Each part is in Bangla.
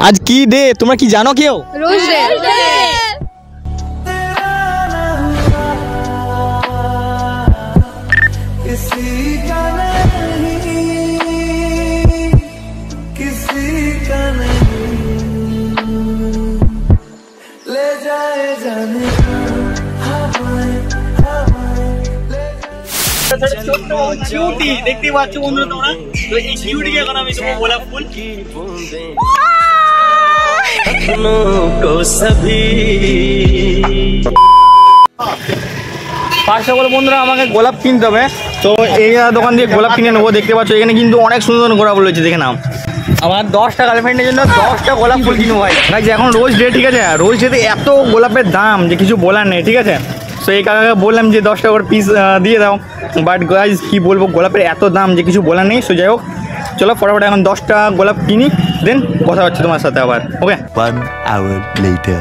आज की डे তোমরা কি জানো কেউ? Rose day. কিউটি দেখতে পাচ্ছ বন্ধুরা তোমরা, তো এই কিউটিকে এখন আমি দেবো গোলাপ ফুল। ফার্স্ট অফ অল বন্ধুরা আমাকে গোলাপ কিনতে হবে, তো এই দোকান দিয়ে গোলাপ কিনে নেবো। দেখতে পাচ্ছ এখানে কিন্তু অনেক সুন্দর সুন্দর গোলাপ রয়েছে, দেখে নাও। আমার 10টা গার্লফ্রেন্ডের জন্য 10টা গোলাপ ফুল কিনবো ভাই। এখন রোজ ডে, ঠিক আছে? রোজ ডেতে এত গোলাপের দাম যে কিছু বলার নেই, ঠিক আছে? সো এই কাকাকে বললাম যে 10 টাকা করে পিস দিয়ে দাও, বাট গাইজ কী বলবো, গোলাপের এত দাম যে কিছু বলার নেই। সো যাই হোক, চলো ফটাফট এখন 10টা গোলাপ কিনি, দেন কথা হচ্ছে তোমার সাথে আবার। ওকে, 1 hour later.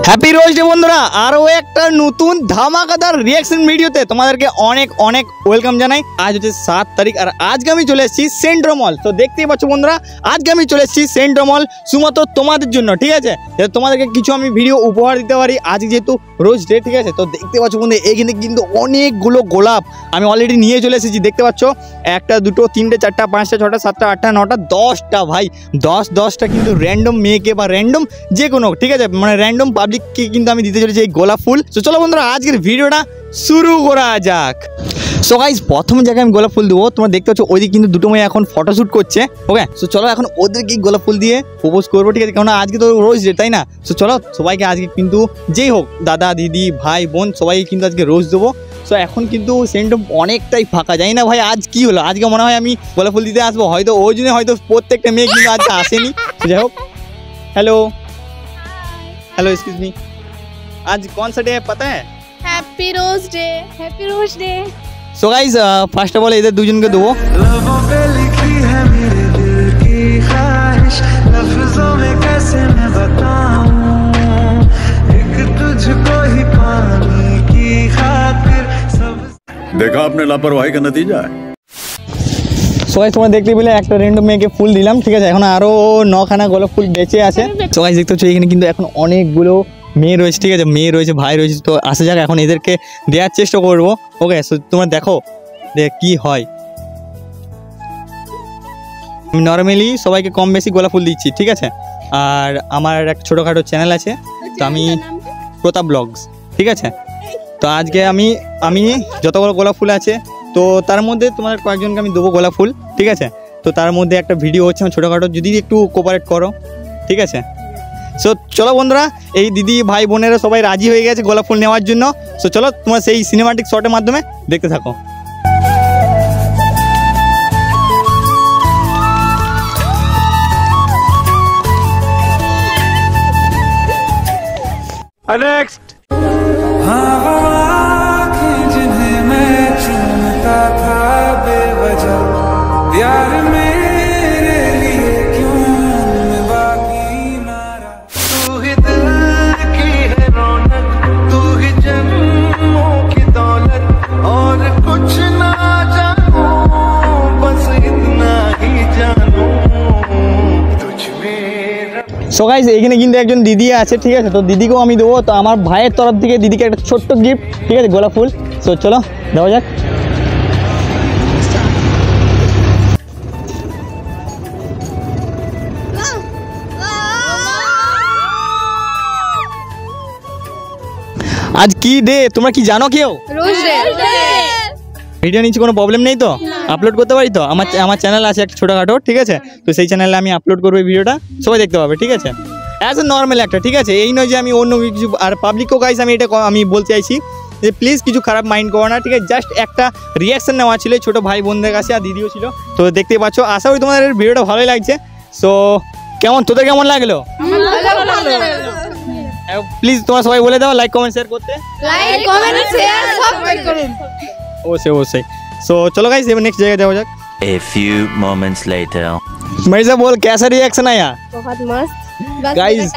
Happy rose day বন্ধুরা, আরও একটা নতুন ধামাকাদার রিয়াকশন ভিডিওতে তোমাদেরকে অনেক অনেক ওয়েলকাম জানাই। আজ হচ্ছে 7 তারিখ আর আজকে আমি চলে এসেছি সেন্ট্রো মল। তো দেখতেই পাচ্ছ বন্ধুরা, আজকে আমি চলে এসেছি সেন্ট্রো মল শুধুমাত্র তোমাদের জন্য, ঠিক আছে? যাতে তোমাদেরকে কিছু আমি ভিডিও উপহার দিতে পারি আজকে যেহেতু রোজ ডে, ঠিক আছে? তো দেখতে পাচ্ছ বন্ধু, এখানে কিন্তু অনেকগুলো গোলাপ আমি অলরেডি নিয়ে চলে এসেছি। দেখতে পাচ্ছ 1টা 2টো 3টে 4টা 5টা 6টা 7টা 8টা 9টা 10টা ভাই, 10টা কিন্তু র্যান্ডম মেয়েকে বা র্যান্ডম যে কোনো, ঠিক আছে, মানে র্যান্ডম পাবলিককে কিন্তু আমি দিতে চলেছি এই গোলাপ ফুল। তো চলো বন্ধুরা আজকের ভিডিওটা শুরু করা যাক। সো গাইজ প্রথম জায়গায় আমি গোলাপ ফুল দেবো। তোমরা দেখতে পাচ্ছ ওইদিকে কিন্তু দুটো মেয়ে এখন ফটোশ্যুট করছে। ওকে, সো চলো এখন ওদেরকে গোলাপ ফুল দিয়ে প্রপোজ করবো, ঠিক আছে? কারণ আজকে তো রোজ ডে, তাই না? সো চলো সবাইকে আজকে কিন্তু যেই হোক, দাদা দিদি ভাই বোন সবাইকে কিন্তু আজকে রোজ দেবো। সো এখন কিন্তু সেন্ট্রো অনেকটাই ফাঁকা, জানি না ভাই আজ কি হলো। আজকে মনে হয় আমি গোলাপ ফুল দিতে আসবো, হয়তো ওই জন্য হয়তো প্রত্যেকটা মেয়ে কিন্তু আজকে আসেনি। যাই হোক, হ্যালো हेलो एक्सक्यूज मी, आज कौन सा डे है पता है? Happy rose day. Happy rose day. So guys first of all इधर दूजन के दो लबों पे लिखी है मेरे दिल की ख्वाहिश, लफ्जों में कैसे मैं बताऊं, एक तुझको ही पाने की खातिर सब। देखा आपने लापरवाही का नतीजा है। সো গাইস তোমরা দেখতে পেলে একটা র্যান্ডম মেয়েকে ফুল দিলাম, ঠিক আছে? এখন আরও 9খানা গোলাপ ফুল বেঁচে আছে। সো গাইস দেখতে পাচ্ছ এখানে কিন্তু এখন অনেকগুলো মেয়ে রয়েছে, ঠিক আছে? মেয়ে রয়েছে, ভাই রয়েছে। তো আসা যাক, এখন এদেরকে দেওয়ার চেষ্টা করবো। ওকে, সো তোমরা দেখো কি হয়। আমি নর্মালি সবাইকে কম বেশি গোলাপ ফুল দিচ্ছি, ঠিক আছে? আর আমার এক ছোটোখাটো চ্যানেল আছে, তো আমি প্রতাপ ব্লগস, ঠিক আছে? তো আজকে আমি যতগুলো গোলাপ ফুল আছে তো তার মধ্যে তোমাদের কয়েকজনকে আমি দেবো গোলাপ ফুল, ঠিক আছে? তো তার মধ্যে একটা ভিডিও হচ্ছে আমার ছোটোখাটো, যদি একটু কোঅপারেট করো, ঠিক আছে? সো চলো বন্ধুরা, এই দিদি ভাই বোনেরা সবাই রাজি হয়ে গেছে গোলাপ ফুল নেওয়ার জন্য। সো চলো তোমরা সেই সিনেমাটিক শটের মাধ্যমে দেখতে থাকো। नेक्स्ट जिन्हें मैं चुनता था बेवजह, यार मेरे लिए क्यों मैं बाकी ना रहा। तू ही दिल की है रौनक, तू ही जन्मों की दौलत, और कुछ ना जानूं, बस इतना ही जानूं तुझ में। সো গাইস এখানে কিন্তু একজন দিদি আছে, ঠিক আছে? তো দিদিকেও আমি দেবো। তো আমার ভাইয়ের তরফ থেকে দিদিকে একটা ছোট্ট গিফট, ঠিক আছে? গোলাপ ফুল। সো চলো দেওয়া যাক। আজ কি ডে তোমরা কি জানো কেউ? Rose day. ভিডিও নিচে কোনো প্রবলেম নেই তো? আপলোড করতে পারি তো? আমার চ্যানেল আছে একটা ছোটোখাটো, ঠিক আছে? তো সেই চ্যানেলে আমি আপলোড করবো এই ভিডিওটা, সবাই দেখতে পাবে, ঠিক আছে? অ্যাজ এ নর্মাল একটা, ঠিক আছে? এই নয় যে আমি অন্য কিছু। আর পাবলিকও গাইস আমি এটা আমি বলতে চাইছি যে প্লিজ কিছু খারাপ মাইন্ড করো না, ঠিক আছে? জাস্ট একটা রিয়াকশান নেওয়া ছিল ছোটো ভাই বোনদের কাছে, আর দিদিও ছিল। তো দেখতেই পাচ্ছ, আশা করি তোমাদের ভিডিওটা ভালোই লাগছে। সো কেমন, তোদের কেমন লাগলো? প্লিজ তোমরা সবাই বলে দাও লাইক কমেন্ট শেয়ার করতে। লাইক কমেন্ট শেয়ার সব করুন অবশ্যই। সো চলো গাইস এবার নেক্সট জায়গায় যাওয়া যাক। A few moments later. Mirza बोल कैसा रिएक्शन आया? बहुत मस्त। গাইজ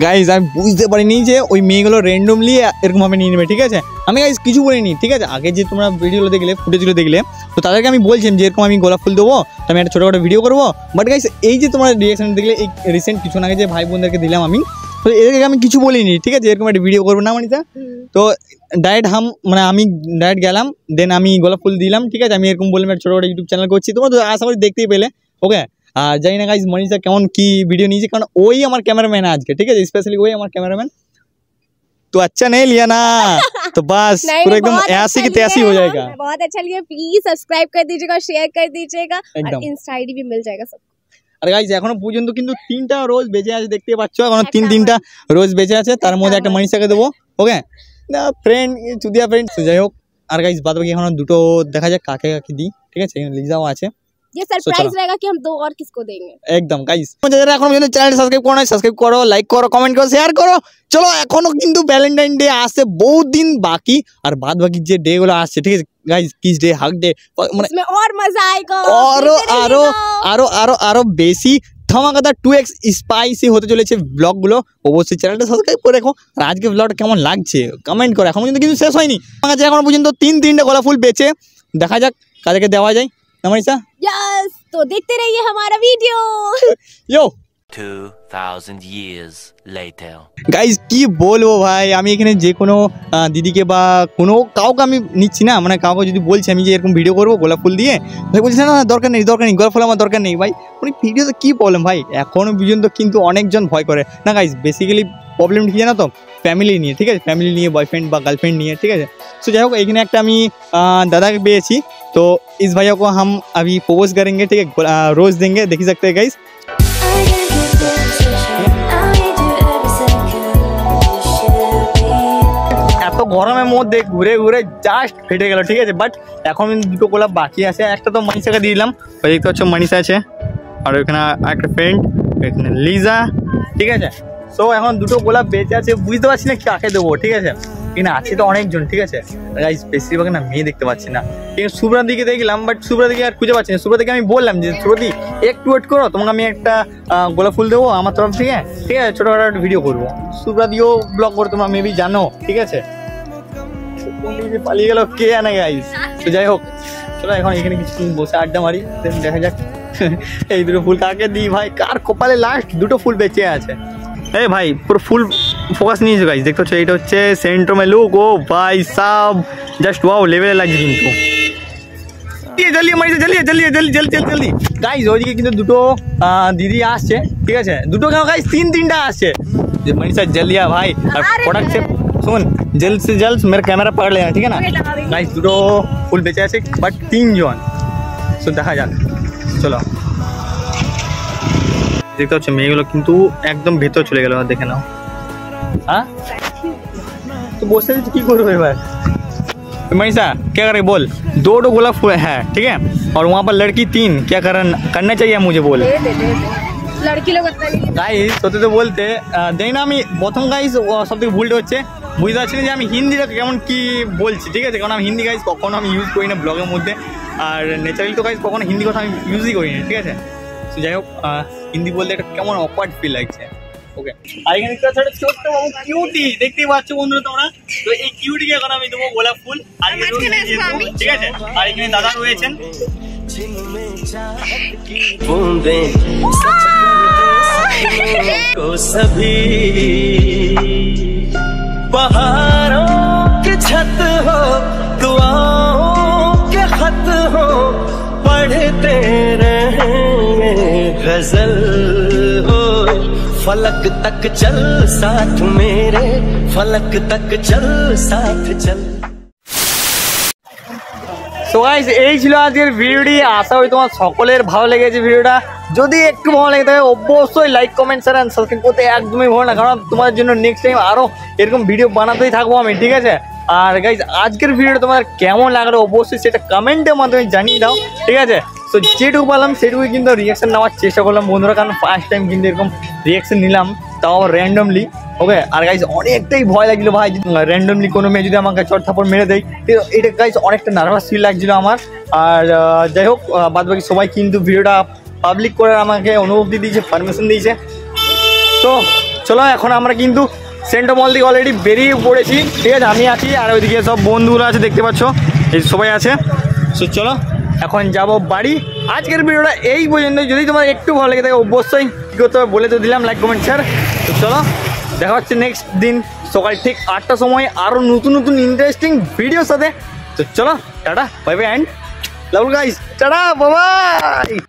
গাইজ আমি বুঝতে পারিনি যে ওই মেয়েগুলো র্যান্ডমলি এরকমভাবে নিয়ে নেবে, ঠিক আছে। আমি গাইজ কিছু বলিনি, ঠিক আছে। আগে যে তোমরা ভিডিওগুলো দেখলে, ফুটেজগুলো দেখলে, তো তাদেরকে আমি বলছিলাম যে এরকম আমি গোলাপ ফুল দেবো, তো আমি একটা ছোটোখাটো ভিডিও করবো। বাট গাইজ এই যে তোমরা রিয়াকশন দেখলে, এই রিসেন্ট কিছুক্ষণ আগে যে ভাই বোনদেরকে দিলাম আমি, তো এদেরকে আমি কিছু বলিনি, ঠিক আছে, এরকম একটা ভিডিও করবো না মানিতা। তো ডাইরেক্ট মানে আমি ডাইরেক্ট গেলাম, দেন আমি গোলাপ ফুল দিলাম, ঠিক আছে। আমি এরকম বললাম একটা ছোটো ইউটিউব চ্যানেল করছি, তোমরা তো আশা করি দেখতেই পেলে, ওকে। আর জানি না গাইজ মনীষা কেমন কি ভিডিও নিয়েছে, কারণ ওই আমার ক্যামেরাম্যান আজকে, ঠিক আছে, স্পেশালি ওই আমার ক্যামেরাম্যান। तो अच्छा नहीं लिया ना तो बस पूरा एकदम ऐसी की तैसी हो जाएगा। बहुत अच्छा लिया, प्लीज सब्सक्राइब कर दीजिएगा, शेयर कर दीजिएगा और इंस्टा आईडी भी मिल जाएगा सब। আর গাইজ এখনো পর্যন্ত কিন্তু 3টা রোজ বেঁচে আছে, দেখতে পাচ্ছ, এখনো 3টা রোজ বেঁচে আছে, তার মধ্যে একটা মনীষাকে দেবো, ওকে না ফ্রেন্ড, চুদিয়া ফ্রেন্ড। যাই হোক, আর গাইজ বাদ বাকি এখনো দুটো দেখা যাক কাকে কাকে দিই, ঠিক আছে। লিজাও আছে, ये सरप्राइज रहेगा कि हम 2 और किसको देंगे একদম। গাইজ যারা এখনো পর্যন্ত চ্যানেল সাবস্ক্রাইব করো না, সাবস্ক্রাইব করো, লাইক করো, কমেন্ট করো, শেয়ার করো। চলো এখনো কিন্তু ভ্যালেন্টাইন ডে আসছে, বহুত দিন বাকি, আর বাদ বাকি যে ডে গুলো আসছে, ঠিক আছে guys, kiss day, hug day, মানে इसमें और मजा आएगा, আরো আরো আরো আরো আরো বেশি ধামাকাদার 2x স্পাইসি হতে চলেছে ব্লগগুলো। অবশ্যই চ্যানেলটা সাবস্ক্রাইব করে রাখো। আর আজকে ব্লগটা কেমন লাগছে কমেন্ট করো। এখন কিন্তু শেষ হয়নি, আমার কাছে এখনো পর্যন্ত 3টা গোলাপ ফুল বেচে, দেখা যাক কাদেরকে দেওয়া যায়। মনীষা यस, तो देखते रहिए हमारा वीडियो। यो 2000 years later গাইজ কি বলবো ভাই, আমি এখানে যে কোনো দিদিকে বা কোনো কাউকে আমি নিচ্ছি না, মানে কাউকে যদি বলছি আমি যে এরকম ভিডিও করবো গোলাপ ফুল দিয়ে, ভাই বলছি না দরকার নেই গোলাপ ফুল আমার দরকার নেই। ভাই উনি ভিডিওতে কী প্রবলেম ভাই, এখনও পর্যন্ত কিন্তু অনেকজন ভয় করে না গাইজ। বেসিক্যালি প্রবলেম কি জানো তো, ফ্যামিলি নিয়ে, ঠিক আছে, ফ্যামিলি নিয়ে, বয়ফ্রেন্ড বা গার্লফ্রেন্ড নিয়ে, ঠিক আছে। সো যাই হোক, এখানে একটা আমি দাদাকে পেয়েছি, तो इस भैया को हम अभी प्रपोज करेंगे, ठीक है, रोज देंगे, देख सकते हैं गाइस। এত গরমের মধ্যে ঘুরে ঘুরে জাস্ট ফেটে গেল, ঠিক আছে। বাট এখন দুটো গোলাপ বাকি আছে, একটা তো মনীষাকে দিয়ে দিলাম, ওই দেখতে হচ্ছে মনীষা আছে, আর ওইখানে একটা ফ্রেন্ড, এখানে লিজা, ঠিক আছে। সো এখন দুটো গোলাপ বেঁচে আছে, বুঝতে পারছি না কাকে দেবো, ঠিক আছে। কিনা আছে তো অনেকজন, ঠিক আছে গাইস, বেশিরভাগ না মেয়ে দেখতে পাচ্ছি না। কিন্তু সুব্রাদিকে দেখলাম, বাট সুব্রাদিকে আর খুঁজে পাচ্ছি না। সুব্রাদিকে আমি বললাম যে সুব্রাদি একটু ওয়েট করো, তোমাকে আমি একটা গোলাপ ফুল দেবো আমার তরফ থেকে, ঠিক আছে, ছোটোখাটো একটা ভিডিও করবো। সুব্রাদিও ব্লগ করে তোমরা মেবি জানো, ঠিক আছে। পালিয়ে গেল কে জানে গাইস। তো যাই হোক, চলো এখন এখানে কিছু বসে আড্ডা মারি, দেখা যাক এই দুটো ফুল কাকে দিই ভাই, কার কপালে লাস্ট দুটো ফুল বেঁচে আছে। এই ভাই পুরো ফুল ফোকাস নিয়েছে গাইস, দেখতে হচ্ছে এটা হচ্ছে সেন্ট্রমে লুক। ও ভাই সাব জাস্ট ওয়াও লেভেলে লাগছে কিন্তু। জলদি মারিছে, জলদি গাইস। ওইদিকে কিন্তু দুটো দিদি আসছে, ঠিক আছে, দুটো কেন গাইস, 3টা আসছে। मनीषा जल लिया भाई, और प्रोडक्ट से सुन जल्द से जल्द मेरा कैमरा पकड़ लेना, ठीक है ना गाइस। দুটো ফুল বেঁচে আছে, বাট 3 জন। সো দেখা যাক, চলো। দেখতে হচ্ছে মেয়েগুলো কিন্তু একদম ভেতর চলে গেল, দেখে নাও। हाँ तो बोलते थे की करो एबार मनीषा क्या करे बोल। 2 गोलाप फूल है, ठीक है, और वहाँ पर लड़की 3, क्या करना चाहिए मुझे बोल। लड़की लोग गाइस সত্যি তো বলতে দেই না, আমি প্রথম গাইস সব থেকে ভুলটা হচ্ছে বুঝতে পারছি না যে আমি হিন্দিটা কেমন কি বলছি, ঠিক আছে, কারণ আমি হিন্দি গাইস কখনো আমি ইউজ করি না ব্লগের মধ্যে, আর ন্যাচারালি তো গাইস কখনো হিন্দি কথা আমি ইউজই করি না, ঠিক আছে। তো যাই হোক, হিন্দি বলতে একটা কেমন অকওয়ার্ড ফিল লাগছে, ওকে। আর এখানে একটা ছোট্ট কিউটি দেখতেই পাচ্ছ বন্ধুরা তোমরা, তো এই কিউটিকে এখন আমি দেবো গোলাপ ফুল, আর ঠিক আছে। আর এখানে দাদা রয়েছেন, को सभी बहारों की छत हो, दुआओं के खत हो, पढ़ते रहेंगे गजल हो। फलक तक चल साथ मेरे, फलक तक चल साथ चल। সো গাইস এই ছিল আজকের ভিডিওটি, আশা করি তোমার সকলের ভালো লেগেছে ভিডিওটা। যদি একটু ভালো লেগে থাকে অবশ্যই like comment share and subscribe করতে একদমই ভুলো না, কারণ তোমার জন্য নেক্সট টাইম আরও এরকম ভিডিও বানাতেই থাকবো আমি, ঠিক আছে। আর গাইস আজকের ভিডিওটা তোমার কেমন লাগলো অবশ্যই সেটা কমেন্টের মাধ্যমে জানিয়ে দাও, ঠিক আছে। সো যেটুকু পারলাম সেটুকুই কিন্তু রিয়াকশান নেওয়ার চেষ্টা করলাম বন্ধুরা, কারণ ফার্স্ট টাইম কিন্তু এরকম রিয়াকশান নিলাম, তাও র্যান্ডমলি, ওকে। আর গাইস অনেকটাই ভয় লাগছিলো ভাই, র্যান্ডমলি কোনো মেয়ে যদি আমাকে চট থাপড় মেরে দেয়, এটা গাইস অনেকটা নার্ভাস ফিল লাগছিলো আমার। আর যাই হোক, বাদ বাকি সবাই কিন্তু ভিডিওটা পাবলিক করার আমাকে অনুমতি দিয়েছে, পারমিশন দিয়েছে। তো চলো এখন আমরা কিন্তু সেন্ট্রাল মল থেকে অলরেডি বেরিয়ে পড়েছি, ঠিক আছে। আমি আছি আর ওইদিকে সব বন্ধুরা আছে, দেখতে পাচ্ছ এই সবাই আছে। তো চলো এখন যাব বাড়ি। আজকের ভিডিওটা এই পর্যন্ত। যদি তোমার একটু ভালো লেগে থাকে অবশ্যই কী করতে হবে বলে তো দিলাম, লাইক কমেন্ট শেয়ার। তো চলো দেখা হচ্ছে নেক্সট দিন সকাল ঠিক 8টার সময় আরও নতুন নতুন ইন্টারেস্টিং ভিডিওর সাথে। তো চলো tata, bye bye and love guys, tata, bye bye.